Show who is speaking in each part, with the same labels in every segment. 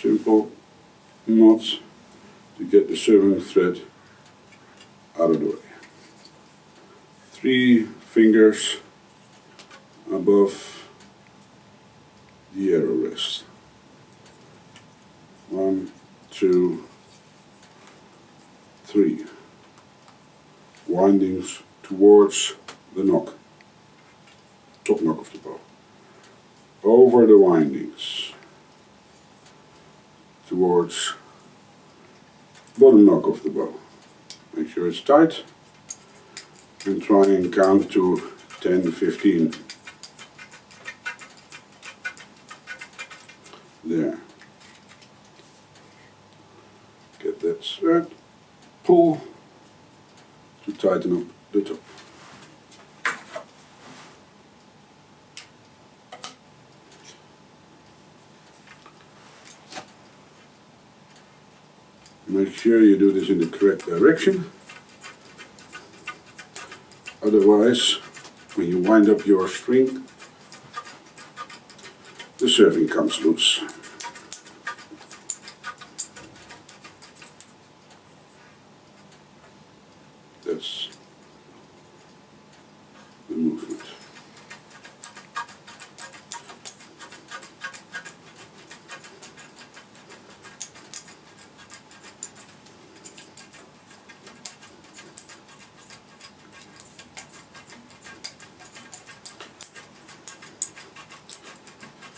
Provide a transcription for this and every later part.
Speaker 1: simple knots to get the serving thread out of the way. 3 fingers above the arrow rest. 1, 2, 3. Windings towards the knock, top knock of the bow. Over the windings towards bottom knock of the bow. Make sure it's tight and try and count to 10, 15. There. Get that thread, pull to tighten up the top. Make sure you do this in the correct direction. Otherwise, when you wind up your string, the serving comes loose. That's the movement.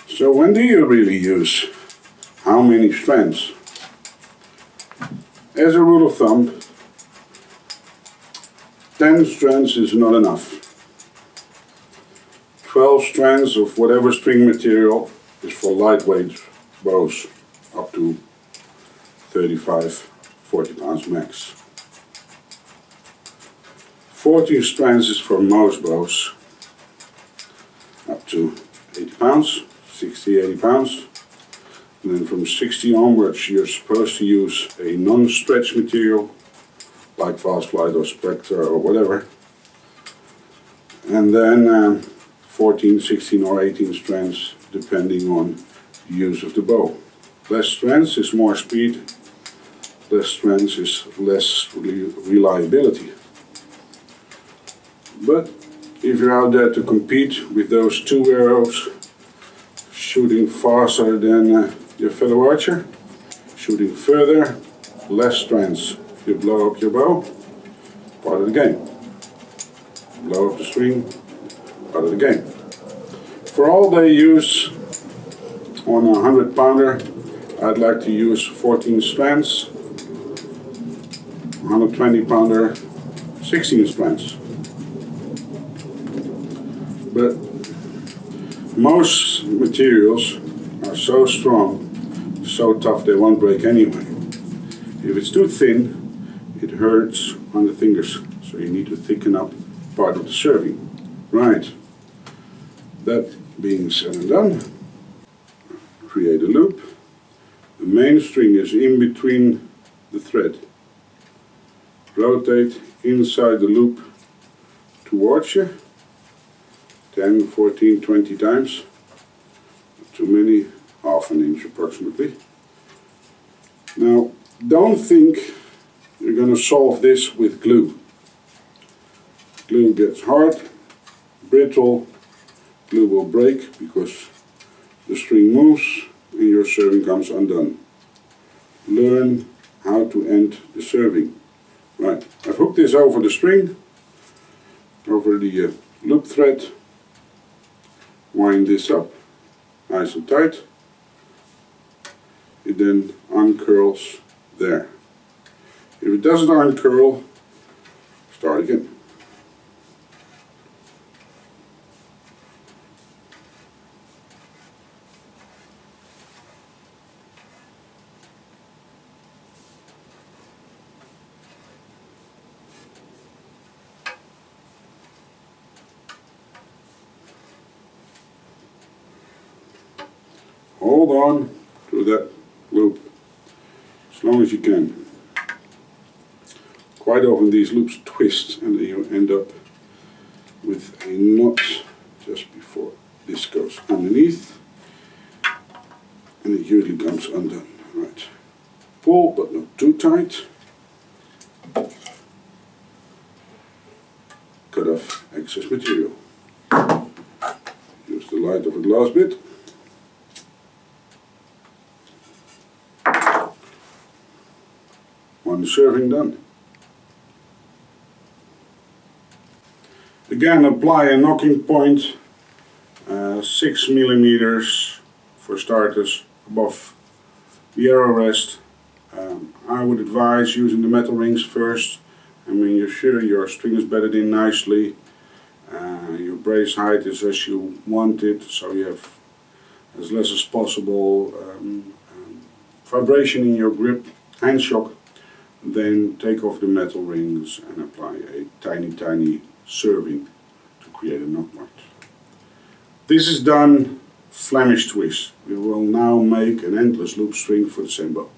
Speaker 1: So when do you really use how many strands? As a rule of thumb, 10 strands is not enough. 12 strands of whatever string material is for lightweight bows, up to 35, 40 pounds max. 14 strands is for most bows, up to 80 pounds, 60, 80 pounds. And then from 60 onwards you're supposed to use a non-stretch material, like Fast Flight or Spectre or whatever. And then 14, 16 or 18 strands depending on the use of the bow. Less strands is more speed, less strands is less reliability. But if you're out there to compete with those 2 arrows, shooting faster than your fellow archer, shooting further, less strands. If you blow up your bow, part of the game. Blow up the string, part of the game. For all day use on a 100 pounder, I'd like to use 14 strands. 120 pounder, 16 strands. But most materials are so strong, so tough they won't break anyway. If it's too thin, it hurts on the fingers, so you need to thicken up part of the serving. Right, that being said and done, create a loop. The main string is in between the thread. Rotate inside the loop towards you, 10, 14, 20 times, not too many, half an inch approximately. Now, don't think you're going to solve this with glue. Glue gets hard, brittle, glue will break because the string moves and your serving comes undone. Learn how to end the serving. Right, I've hooked this over the string, over the loop thread. Wind this up, nice and tight. It then uncurls there. If it doesn't uncurl, start again. Hold on to that loop as long as you can. Quite often these loops twist and then you end up with a knot just before this goes underneath, and it usually comes undone. pull, but not too tight. Cut off excess material. Use the light of the last bit. One serving done. Again, apply a knocking point, 6 millimeters for starters above the arrow rest. I would advise using the metal rings first, and when you're sure your string is bedded in nicely, your brace height is as you want it, so you have as less as possible vibration in your grip, hand shock. Then take off the metal rings and apply a tiny serving to create a knock point. This is done Flemish twist. We will now make an endless loop string for the same bow.